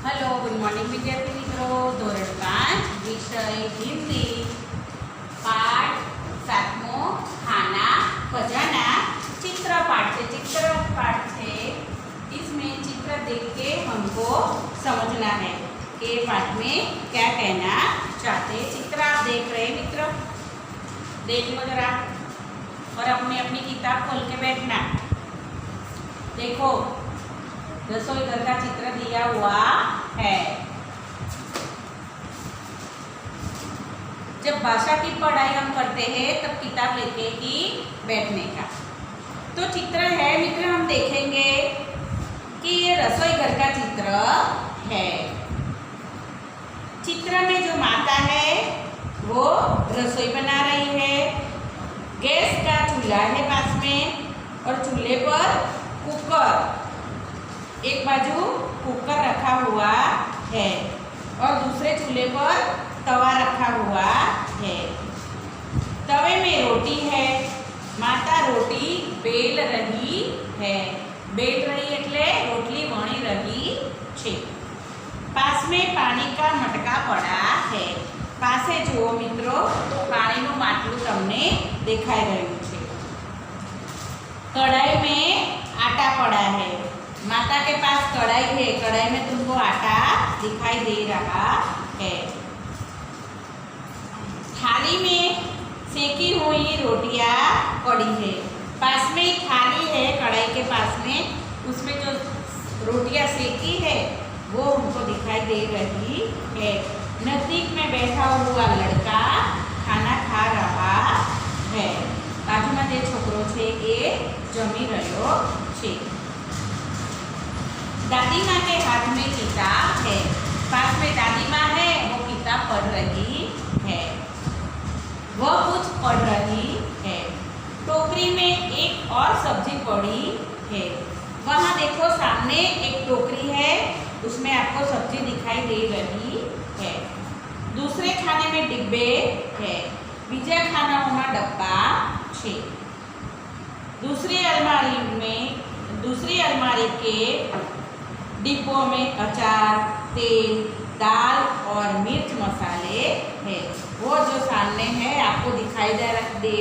Hello good morning विद्यार्थी मित्रों। धोरण 5 विषय हिंदी पाठ 7मो खाना खजाना चित्र पाठ है। इसमें चित्र देख के हमको समझना है कि पाठ में क्या कहना चाहते हैं। चित्र आप देख रहे हैं मित्रों, देख लो जरा और अपनी अपनी किताब खोल के बैठना। देखो रसोई घर का चित्र दिया हुआ है। जब भाषा की पढ़ाई हम करते हैं तब किताब लेके ही बैठने का। तो चित्र है मित्र, हम देखेंगे कि ये रसोई घर का चित्र है। चित्र में जो माता है वो रसोई बना रही है। गैस का चूल्हा है पास में और चूल्हे पर कुकर, एक बाजू कुकर रखा हुआ है और दूसरे चूल्हे पर तवा रखा हुआ है। तवे में रोटी है। माता रोटी बेल रही है। बेल रही એટલે રોટલી વણી रही છે। पास में पानी का मटका पड़ा है। पासे जुओ मित्रों, पानीનું માટલું તમને દેખાઈ રહ્યું છે। कढ़ाई में आटा पड़ा है। माता के पास कढ़ाई है। कढ़ाई में तुमको आटा दिखाई दे रहा है। थाली में सेकी हुई रोटियां पड़ी है। पास में थाली है कढ़ाई के पास में, उसमें जो रोटियां सेकी है वो हमको दिखाई दे रही है। नजदीक में बैठा हुआ लड़का खाना खा रहा है। बाजू में जो छोकरो छे ए जमी रह्यो छे। दादी माँ के हाथ में किताब है। पास में दादी माँ है, वो किताब पढ़ रही है। वह कुछ पढ़ रही है। टोकरी में एक और सब्जी पड़ी है। वहाँ देखो सामने एक टोकरी है, उसमें आपको सब्जी दिखाई दे रही है। दूसरे खाने में डिब्बे है। बीजा खानाओं डब्बा छे। दूसरी अलमारी के डिब्बों में अचार, तेल, दाल और मिर्च मसाले है। वो जो सामने है आपको दिखाई दे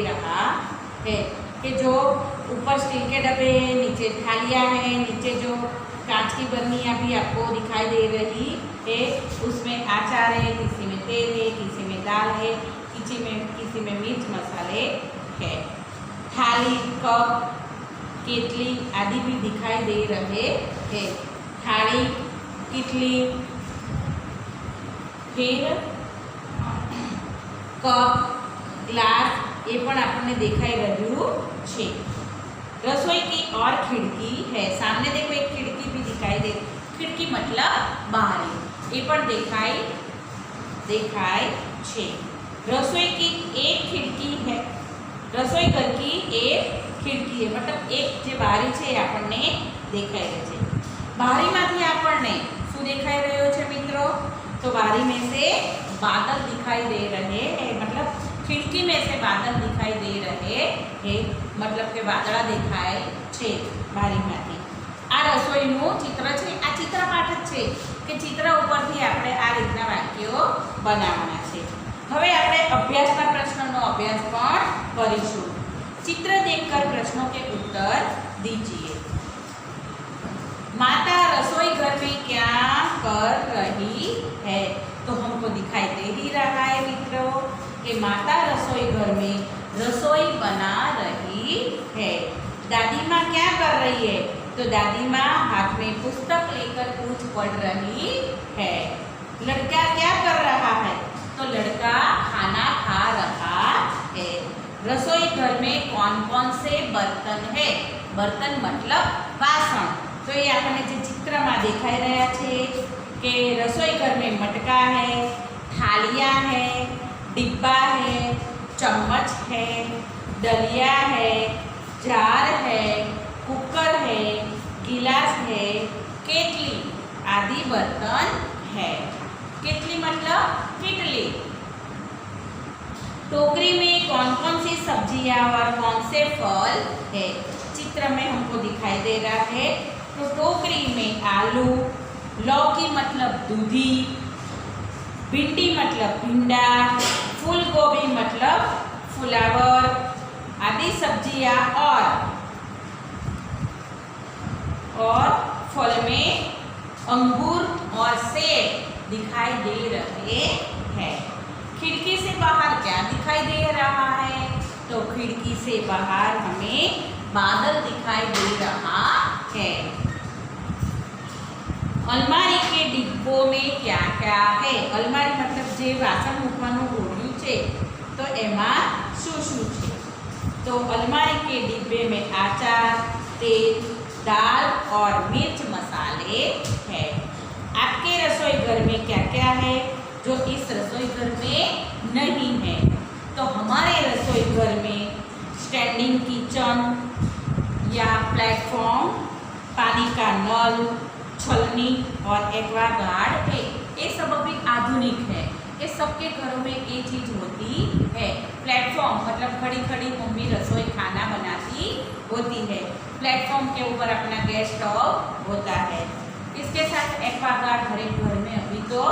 रहा है कि जो ऊपर स्टील के डब्बे हैं, नीचे थालियाँ हैं, नीचे जो कांच की बर्नियाँ भी आपको दिखाई दे रही है। उसमें अचार है, किसी में तेल है, किसी में दाल है, किसी में मिर्च मसाले है। थाली, कप, केतली आदि भी दिखाई दे रहे हैं। थाली, केतली, फिर कप, ग्लास ये पण आपने दिखाई रह्यु छे। रसोई की और खिड़की है। सामने देखो एक खिड़की भी दिखाई दे। खिड़की मतलब बाहरी, ये पण देखाय छे। रसोई की एक खिड़की है। रसोई घर की एक खिड़की है, मतलब एक जो बारी छे आपने देखाई रही है। बारी मांथी आपने शू देखाई रह्यो छे मित्रों? तो बारी में से बादल दिखाई दे रहे हैं, मतलब खिड़की में से बादल दिखाई दे रहे हैं, मतलब के वादळा देखाय छे बारी मांथी। आ रसोईनुं चित्र छे। आ चित्रपाठ ज छे कि चित्र उपरथी आपणे आ रीतना वाक्यो बनाववाना छे। हवे आपणे अभ्यासना प्रश्नों अभ्यास पण करीशुं। चित्र देखकर प्रश्नों के उत्तर दीजिए। माता रसोई घर में क्या कर रही है? तो हमको दिखाई दे ही रहा है मित्रों कि माता रसोई घर में रसोई बना रही है। दादी माँ क्या कर रही है? तो दादी माँ हाथ में पुस्तक लेकर कुछ पढ़ रही है। लड़का क्या कर रहा है? तो लड़का खाना खा रहा है। रसोई घर में कौन कौन से बर्तन है? बर्तन मतलब वासण। तो ये आपने जो चित्र में देखाई रहा है कि रसोई घर में मटका है, थालियाँ है, डिब्बा है, चम्मच है, डलिया है, जार है, कुकर है, गिलास है, केतली आदि बर्तन है। केतली मतलब किटली। टोकरी में कौन कौन सी सब्जियां और कौन से फल है? चित्र में हमको दिखाई दे रहा है। तो टोकरी में आलू, लौकी मतलब दूधी, भिंडी मतलब भिंडा, फूल गोभी मतलब फ्लावर आदि सब्जियां और फल में अंगूर और सेब दिखाई दे रहे हैं। खिड़की से बाहर क्या दिखाई दे रहा है? तो खिड़की से बाहर हमें बादल दिखाई दे रहा है। अलमारी के डिब्बों में क्या क्या है? अलमारी मतलब जे वासण મૂકવાનું ગોળિયું છે तो એમાં શું છે? तो अलमारी के डिब्बे में अचार, तेल, दाल और मिर्च मसाले हैं। आपके रसोई घर में क्या क्या है जो इस रसोई घर में नहीं है? तो हमारे रसोई घर में स्टैंडिंग किचन या प्लेटफॉर्म, पानी का नल, छलनी और एक्वागार्ड है। ये सब अभी आधुनिक है, ये सबके घरों में ये चीज़ होती है। प्लेटफॉर्म मतलब खड़ी खड़ी मम्मी रसोई खाना बनाती होती है। प्लेटफॉर्म के ऊपर अपना गैस स्टोव होता है। इसके साथ एक्वागार्ड हर एक घर में अभी तो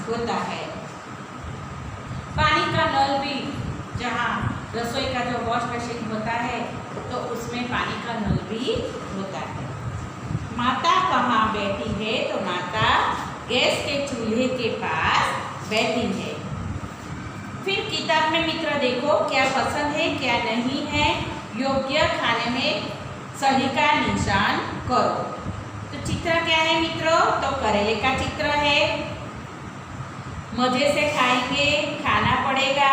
होता है। पानी का नल भी, जहाँ रसोई का जो वॉश बेसिन होता है तो उसमें पानी का नल भी होता है। माता कहाँ बैठी है? तो माता गैस के चूल्हे के पास बैठी है। फिर किताब में मित्र देखो क्या पसंद है क्या नहीं है, योग्य खाने में सही का निशान करो। तो चित्र क्या है मित्रों? तो करेले का चित्र है। मजे से खाएंगे, खाना पड़ेगा,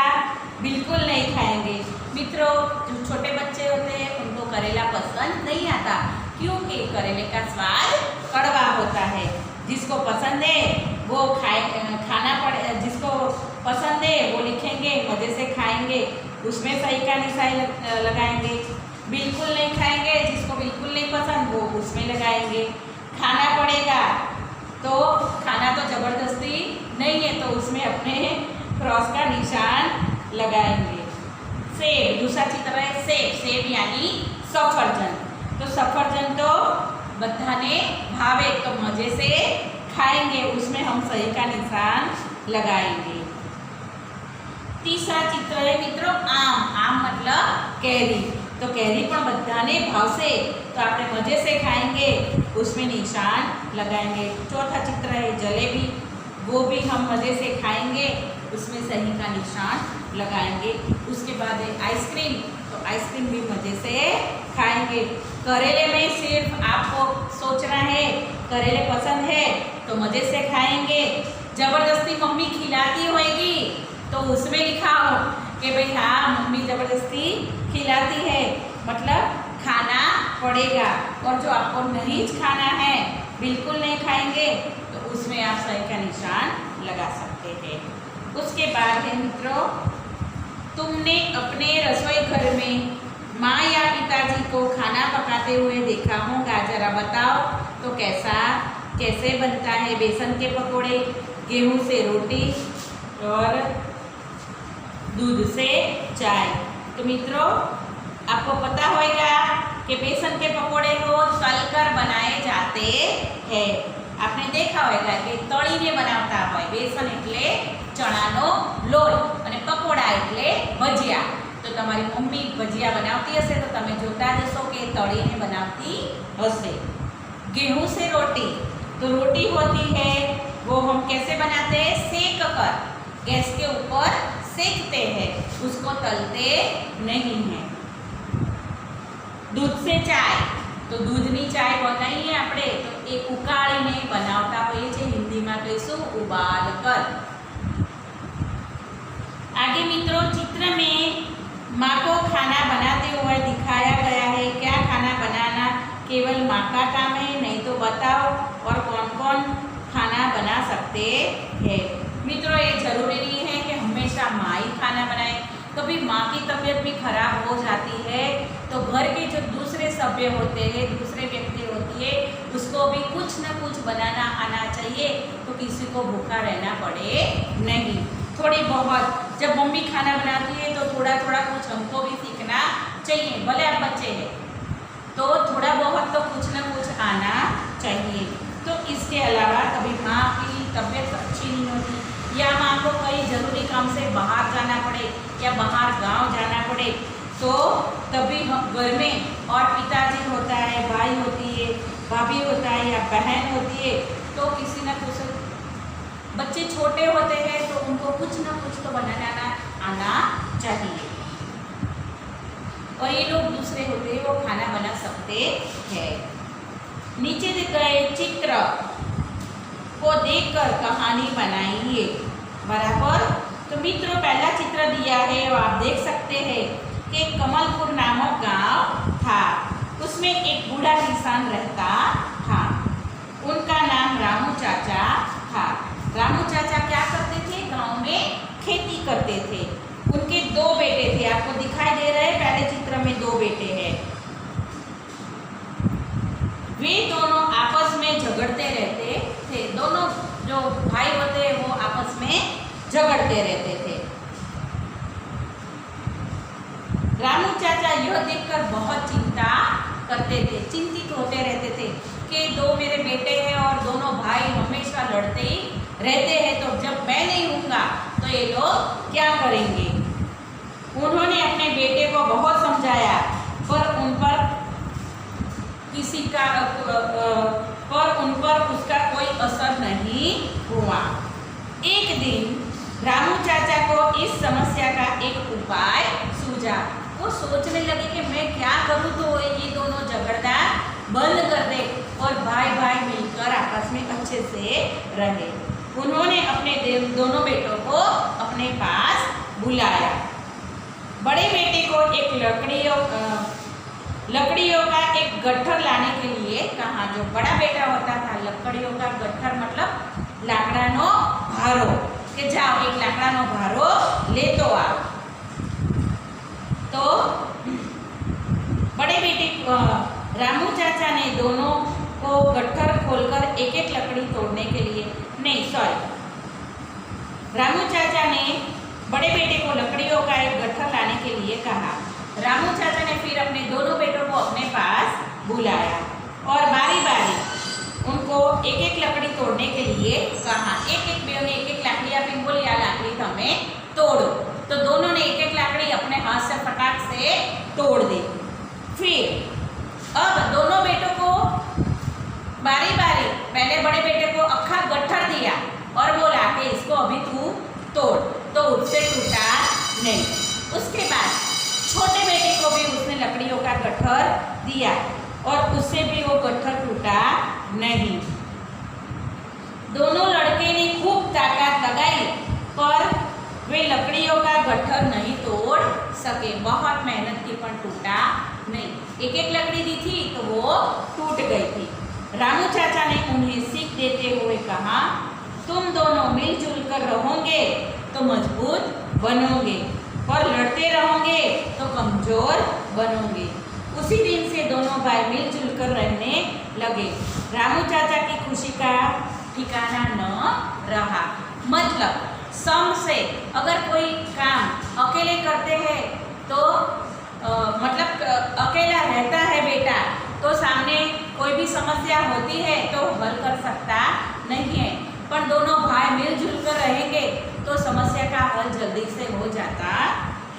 बिल्कुल नहीं खाएंगे। मित्रों जो छोटे बच्चे होते हैं उनको करेला पसंद नहीं आता, क्योंकि करेले का स्वाद कड़वा होता है। जिसको पसंद है वो खाना पड़े, जिसको पसंद है वो लिखेंगे, मजे से खाएंगे, उसमें सही का निशान लगाएंगे। बिल्कुल नहीं खाएंगे, जिसको बिल्कुल नहीं पसंद वो उसमें लगाएंगे। खाना पड़ेगा तो खाना तो जबरदस्ती नहीं है तो उसमें अपने क्रॉस का निशान लगाएंगे। सेब, दूसरा चित्र है सेब। सेब यानी सफरजन। तो सफरजन तो बधाने भावे तो मजे से खाएंगे, उसमें हम सही का निशान लगाएंगे। तीसरा चित्र है मित्रों आम। आम मतलब कैरी। तो कैरी पण बधाने भावशे तो आपणे मजे से खाएंगे, उसमें निशान लगाएंगे। चौथा चित्र है जलेबी। वो भी हम मजे से खाएंगे, उसमें सही का निशान लगाएंगे। उसके बाद है आइसक्रीम। तो आइसक्रीम भी मजे से खाएंगे। करेले में सिर्फ आपको सोचना है करेले पसंद है तो मजे से खाएंगे। जबरदस्ती मम्मी खिलाती होगी तो उसमें लिखा हो कि भाई हाँ मम्मी जबरदस्ती खिलाती है, मतलब खाना पड़ेगा। और जो आपको नहीं खाना है, बिल्कुल नहीं खाएंगे, तो उसमें आप सही का निशान लगा सकते हैं। उसके बाद है मित्रों, तुमने अपने रसोई घर में माँ या पिताजी को खाना पकाते हुए देखा होगा, जरा बताओ तो कैसे बनता है बेसन के पकोड़े, गेहूं से रोटी और दूध से चाय। तो मित्रों आपको पता होगा कि बेसन के पकोड़े को तलकर बनाए जाते हैं। आपने देखा होगा कि तळीने बनावता होय। बेसन एटले चणानो लोट અને पकोड़ा एटले भजिया। तो तमारी मम्मी भजिया बनावती हशे तो तमे जोता जशो कि तळीने बनावती हशे। गेहूं से रोटी। तो रोटी होती है वो हम कैसे बनाते हैं? सेक कर, गैस के ऊपर सेकते हैं, उसको तलते नहीं हैं। दूध से चाय। तो दूधनी चाय बनाईए आपणे तो एक उकाळीने बनावता होईए छे, हिंदीमां कहीशुं उबालकर। आगे मित्रों चित्र में माँ को खाना बनाते हुए दिखाया गया है। क्या खाना बनाना केवल माँ का काम है? नहीं तो बताओ और कौन कौन खाना बना सकते हैं। मित्रों ये जरूरी नहीं है कि हमेशा माँ ही खाना बनाए। कभी माँ की तबीयत भी खराब हो जाती है तो घर के जो दूसरे सभ्य होते हैं, दूसरे व्यक्ति होती है, उसको भी कुछ न कुछ बनाना आना चाहिए, तो किसी को भूखा रहना पड़े नहीं। थोड़ी बहुत जब मम्मी खाना बनाती है तो थोड़ा थोड़ा कुछ हमको भी सीखना चाहिए। भले आप बच्चे हैं तो थोड़ा बहुत तो कुछ न कुछ आना चाहिए। तो इसके अलावा कभी माँ की तबीयत अच्छी नहीं होती या माँ को कहीं ज़रूरी काम से बाहर जाना पड़े या बाहर गांव जाना पड़े, तो तभी हम घर में और पिताजी होता है, भाई होती है, भाभी होता है या बहन होती है, तो किसी न कुछ बच्चे छोटे होते हैं तो उनको कुछ ना कुछ तो बनाना आना चाहिए। और ये लोग दूसरे होते हैं वो खाना बना सकते हैं। नीचे दिए गए चित्र को देखकर कहानी बनाइए। बराबर। तो मित्रों पहला चित्र दिया है और आप देख सकते हैं कि कमलपुर नामक गांव था, उसमें एक बूढ़ा किसान रहता था, उनका नाम रामू चाचा था। रामू चाचा क्या करते थे? गांव में खेती करते थे। उनके 2 बेटे थे, आपको दिखाई दे रहे हैं पहले चित्र में 2 बेटे हैं। वे दोनों आपस में झगड़ते रहते थे, दोनों जो भाई होते हैं वो आपस में झगड़ते रहते थे। रामू चाचा यह देखकर बहुत चिंता करते थे, चिंतित होते रहते थे कि 2 मेरे बेटे हैं और दोनों भाई हमेशा लड़ते ही रहते हैं, तो जब मैं नहीं हूँगा तो ये लोग क्या करेंगे। उन्होंने अपने बेटे को बहुत समझाया पर उन पर उसका कोई असर नहीं हुआ। एक दिन रामू चाचा को इस समस्या का एक उपाय सूझा। वो सोचने लगे कि मैं क्या करूँ तो ये दोनों झगड़ना बंद कर दे और भाई भाई मिलकर आपस में अच्छे से रहे। उन्होंने अपने दोनों बेटों को अपने पास बुलाया। बड़े बेटे को एक लकड़ियों का एक गट्ठर लाने के लिए कहा। जो बड़ा बेटा होता था, लकड़ियों का गट्ठर मतलब लाकड़ानो भारो, कि जाओ एक लाकड़ानो भारो ले तो आओ। तो बड़े बेटे रामू चाचा ने दोनों को गट्ठर खोलकर एक एक लकड़ी तोड़ने के लिए रामू चाचा ने बड़े बेटे को लकड़ियों का एक गट्ठर लाने के लिए कहा। रामू चाचा ने फिर अपने दोनों बेटों को अपने पास बुलाया और बारी बारी उनको एक एक लकड़ी तोड़ने के लिए कहा। एक एक बेव ने एक एक लाकड़ी आपने बोली आ लाकड़ी हमें तोड़ो, तो दोनों ने एक एक लाकड़ी अपने हाथ से फटाक से तोड़ दी। फिर अब दोनों बेटों को बारी बारी पहले बड़े बेटे को अक्खा गट्ठर दिया और बोला कि इसको अभी तू तोड़, तो उससे टूटा नहीं। उसके बाद छोटे बेटे को भी उसने लकड़ियों का गट्ठर दिया और उससे भी वो गट्ठर टूटा नहीं। दोनों लड़के ने खूब ताकत लगाई पर वे लकड़ियों का गट्ठर नहीं तोड़ सके। बहुत मेहनत की पर टूटा नहीं। एक एक लकड़ी दी थी तो वो टूट गई थी। रामू चाचा ने उन्हें सीख देते हुए कहा, तुम दोनों मिलजुल कर रहोगे तो मजबूत बनोगे और लड़ते रहोगे तो कमजोर बनोगे। उसी दिन से दोनों भाई मिलजुल कर रहने लगे। रामू चाचा की खुशी का ठिकाना न रहा। मतलब सम से अगर कोई काम अकेले करते हैं तो मतलब अकेला रहता है बेटा तो सामने कोई भी समस्या होती है तो हल कर सकता नहीं है, पर दोनों भाई मिलजुल कर रहेंगे तो समस्या का हल जल्दी से हो जाता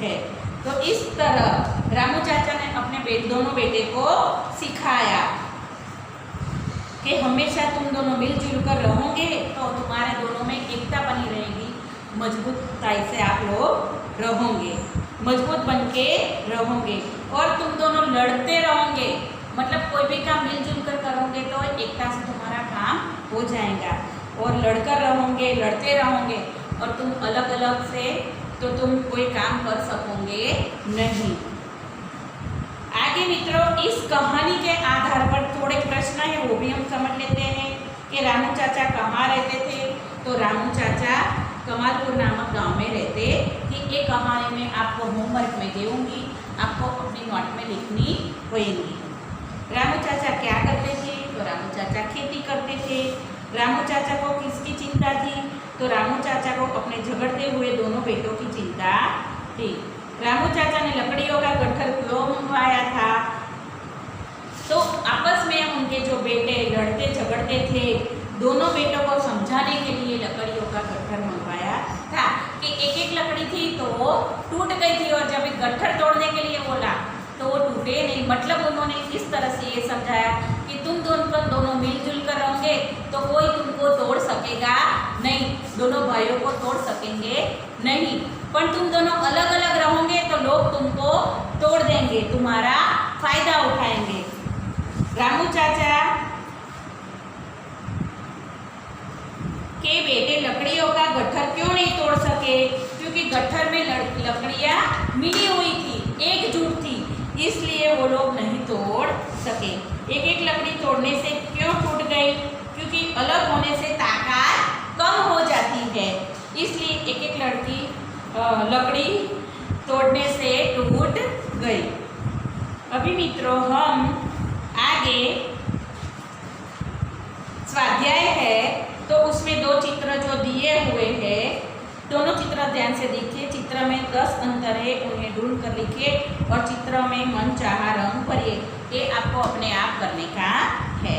है। तो इस तरह रामू चाचा ने अपने दोनों बेटे को सिखाया कि हमेशा तुम दोनों मिलजुल कर रहोगे तो तुम्हारे दोनों में एकता बनी रहेगी, मजबूताई से आप लोग रहोगे, मजबूत बन के रहोगे और तुम दोनों लड़ते रहोगे। मतलब कोई भी काम मिलजुल कर करोगे तो एकता से तुम्हारा काम हो जाएगा और लड़कर रहोगे, लड़ते रहोगे और तुम अलग अलग से तो तुम कोई काम कर सकोगे नहीं। आगे मित्रों इस कहानी के आधार पर थोड़े प्रश्न है वो भी हम समझ लेते हैं कि रामू चाचा कहाँ रहते थे। तो रामू चाचा कमलपुर नामक गांव में रहते कि ये कहानी में आपको होमवर्क में दूंगी, आपको अपनी नोट में लिखनी होगी। रामू चाचा क्या करते थे? तो रामू चाचा खेती करते थे। रामू चाचा को किसकी चिंता थी? तो रामू चाचा को अपने झगड़ते हुए दोनों बेटों की चिंता थी। रामू चाचा ने लकड़ियों का गट्ठर क्यों मंगवाया था? तो आपस में उनके जो बेटे लड़ते झगड़ते थे, दोनों बेटों को समझाने के लिए लकड़ियों का गट्ठर मंगवाया था कि एक एक लकड़ी थी तो वो टूट गई थी, और जब एक गट्ठर तोड़ने के लिए बोला तो वो टूटे नहीं। मतलब उन्होंने इस तरह से ये समझाया कि तुम दोनों मिलजुल कर रहोगे तो कोई तुमको तोड़ सकेगा नहीं, दोनों भाइयों को तोड़ सकेंगे नहीं। पर तुम दोनों अलग अलग रहोगे तो लोग तुमको तोड़ देंगे, तुम्हारा फायदा उठाएंगे। रामू चाचा के बेटे लकड़ियों का गट्ठर क्यों नहीं तोड़ सके? क्योंकि गट्ठर में लकड़ियां मिली हुई थी, एकजुट थी, इसलिए वो लोग नहीं तोड़ सके। एक एक लकड़ी तोड़ने से क्यों टूट गई? क्योंकि अलग होने से ताकत कम हो जाती है, इसलिए एक एक लकड़ी तोड़ने से टूट गई। अभी मित्रों हम आगे स्वाध्याय है, तो उसमें दो चित्र जो दिए हुए हैं, दोनों चित्र ध्यान से देखिए। चित्र में 10 अंतर है, उन्हें ढूंढ कर लिखिए और चित्र में मनचाहा रंग भरिए। ये आपको अपने आप करने का है।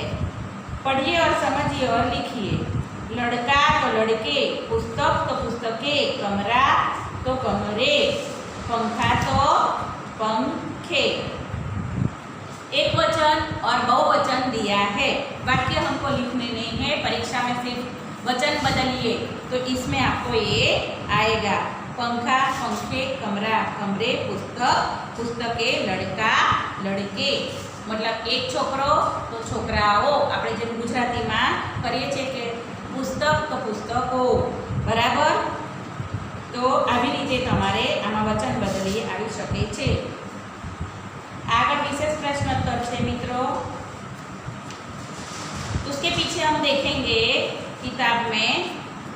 पढ़िए और समझिए और लिखिए। लड़का तो लड़के, पुस्तक तो पुस्तकें, कमरा तो कमरे, पंखा तो पंखे। एक वचन और बहुवचन दिया है, वाक्य हमको लिखने नहीं है, परीक्षा में सिर्फ वचन बदलिए तो इसमें आपको ये आएगा। पंखा, पंखे, कमरा, कमरे, पुस्तक, पुस्तकें, लड़का, लड़के। मतलब एक छोकरो तो छोकराओ, આપણે જેમ ગુજરાતીમાં કરીએ છીએ કે પુસ્તક તો પુસ્તકો, બરાબર? તો આવી રીતે તમારે આમાં વચન બદલી આવી શકે છે। आगे विशेष प्रश्नोत्तर से मित्रों, उसके पीछे हम देखेंगे किताब में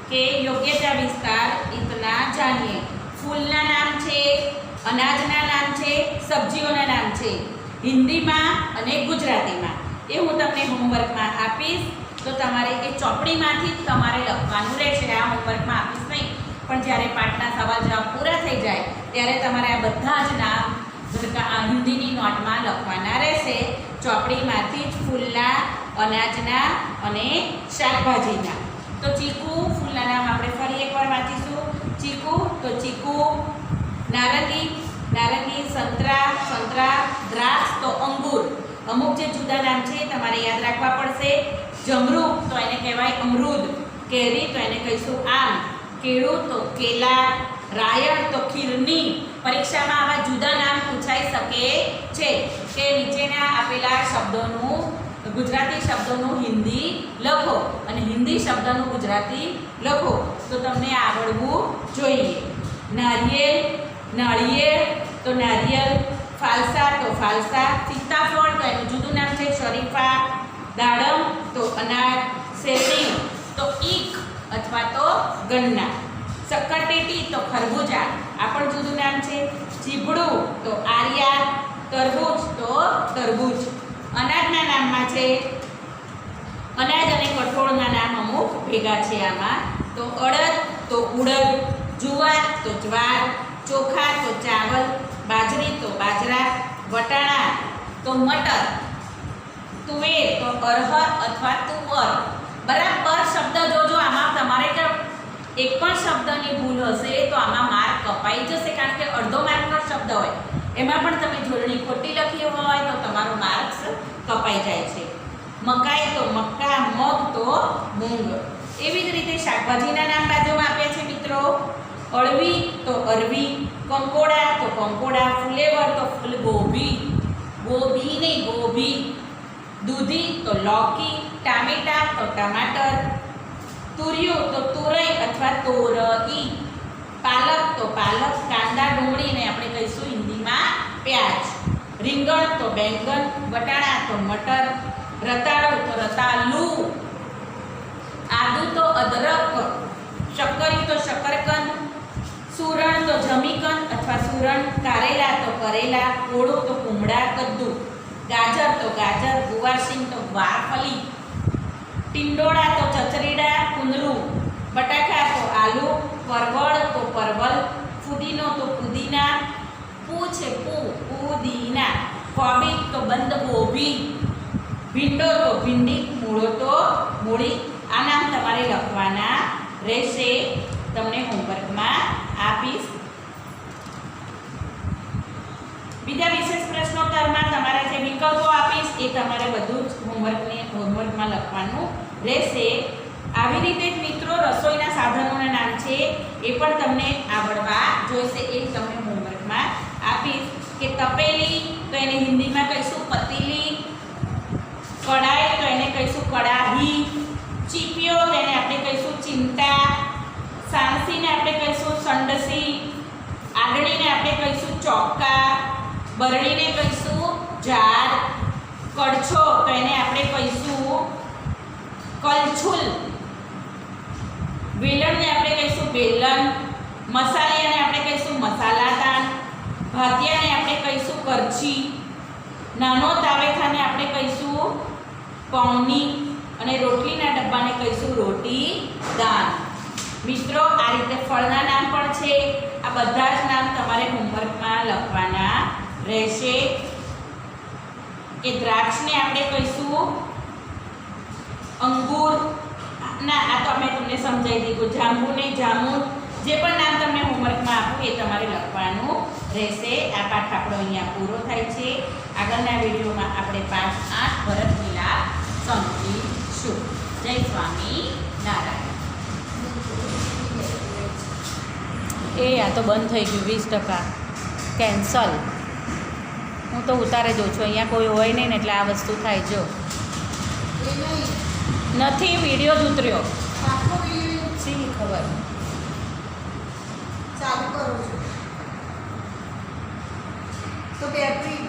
कि योग्यता विस्तार इतना जानिए। फूलना नाम छे, अनाजना नाम छे, सब्जीओना नाम छे, हिंदी में अने गुजराती में। ये हूँ तमने होमवर्क में आपीश, तो तमारे ए चोपड़ी में तमारे लखवानुं रहेशे। आ होमवर्क में आपीश नहीं, पण ज्यारे पाठना सवाल जवाब पूरा थई जाए त्यारे तमारे आ बधा ज नाम हिंदी नोट में लखवाना रहेशे। चोपड़ी में फूलना, अनाजना अने शाकभाजीना। तो चीकू, फूलना नाम आपणे फरी एकवार वांचीशुं। चीकू तो चीकू, नारंगी, नारंगी, संतरा, संतरा, द्राक्ष तो अंगूर। अमुक जे जुदा नाम छे तमारे याद राखवा पड़शे। जमरूक तो एने कहेवाय अमरूद, केरी तो एने कहीशुं आम, केळू तो केला, रायण तो खीरनी। परीक्षा में आवा जुदा नाम पूछाई सके छे के नीचेना आपेला शब्दों गुजराती शब्दों हिंदी लखो अने हिंदी शब्दों गुजराती लखो, तो तमने आवड़वुं जोईए। नारिયેળ, नाळिયેર तो नारियल, फालसा तो फालसा, सीताफळ तो एनुं जुदुं नाम छे शरीफा, दाडम तो अनार, શેરડી तो ईख अथवा तो गन्ना, सक्करटेटी तो खरबूजा, आपण जुदुं नाम छे। चीबड़ू तो आर्या, तरबूज तो तरबूज। अनाजना नाम में छे, अनाज अने कठोळना नाम अमुक भेगा छे आमां। तो अड़द तो उड़द, जुवार तो ज्वार, चोखा तो चावल, बाजरी तो बाजरा, वटाणा तो मटर, तुवेर तो अरहर अथवा तुवर। बराबर शब्द जोजो आमां तमारे एक पण शब्दनी भूल हशे तो आमां मार्क कपाई जशे, कारण के अर्धो मार्कनो शब्द होय एमां पण तमे जोडणी खोटी लखी होय तो तमारो मार्क्स कपाई जाय छे। मकाई तो मक्का, मग तो मूंग। एवी ज रीते शाकभाजीना नाम बाजुमां आप्या छे मित्रों। अळवी तो अरवी, कंकोड़ा तो कंकोड़ा, फुलेवर तो फूलगोभी, गोभी नहीं गोभी, दूधी तो लौकी, टामेटा तो टमाटर, तुरियो तो तुरई अथवा तोरई, पालक तो पालक, कांदा डूंगળી ने આપણે કહીશું હિન્દીમાં પ્યાજ, રીંગણ તો બેંગન, વટાણા તો મટર, રતાળુ તો રતાલુ, આદુ તો અદરક, શક્કરી તો शकरकंद, सूरण तो जमीकंद अथवा सूरण, कारेला तो करेला, कोळू तो कुमड़ा, कद्दू, गाजर तो गाजर, गुवारसिंग तो गुवारफली, टिंडोळा तो चचरीडा, कुंदरू, बटाका तो आलू, परवल तो परवल, फुदीनो तो पुदीना, पुदीना, कोबी तो बंद गोभी। મૂળી, ભીંડો તો ભીંડી, મૂળો તો મૂળી. આ નામ તમારે લખવાના રહેશે. તમને હોમવર્કમાં આપીશ. બીજા વિશેષ પ્રશ્નોત્તરમાં તમારે જે વિકલ્પો આપીશ એ તમારે બધું જ હોમવર્કમાં લખવાનું રહેશે. આવી રીતે જ મિત્રો રસોઈના સાધનોના નામ છે એ પણ તમને આવડવા જોઈશે. એ તમને હોમવર્કમાં આપીશ. કે તપેલી તો એને હિન્દીમાં કહીશું પતીલી, કડાઈ તો એને કહીશું કડાહી, ચીપિયો તો એને આપણે કહીશું ચિમટા, સાણસીને આપણે કહીશું સંડસી, આંગળીને આપણે કહીશું ચોક્કા, બરણીને કહીશું જાર, કડછો તો એને આપણે કહીશું કલછુલ, વેલણને આપણે કહીશું બેલણ, મસાલિયાને આપણે કહીશું મસાલાદાન, ભાતિયાને આપણે કહીશું કરછી, નાનો તાવેથાને આપણે કહીશું પૌની અને રોટલીના ડબ્બાને કહીશું રોટી દાન. મિત્રો આ રીતે ફળના નામ પણ છે. આ બધા જ નામ તમારે હોમવર્કમાં લખવાના રહેશે. કે દ્રાક્ષને આપણે કહીશું અંગૂર. ના, આ તો અમે તમને સમજાવી દીધું. જાંબુને જામુન. જે પણ નામ તમને હોમવર્કમાં આપું એ તમારે લખવાનું રહેશે. આ પાઠ આપણો અહીંયા પૂરો થાય છે. આગળના વિડીયોમાં આપણે પાઠ 8 ભરત મિલાપ સમજીશું. જય સ્વામી નારાયણ. આ તો બંધ થઈ ગયું 20% કેન્સલ. હું તો ઉતારે દઉં છું. અહીંયા કોઈ હોય નહીં ને એટલે આ વસ્તુ થાય. જો નથી વિડીયો જ ઉતર્યો. શી ખબર. ચાલુ કરું છું તો બેટરી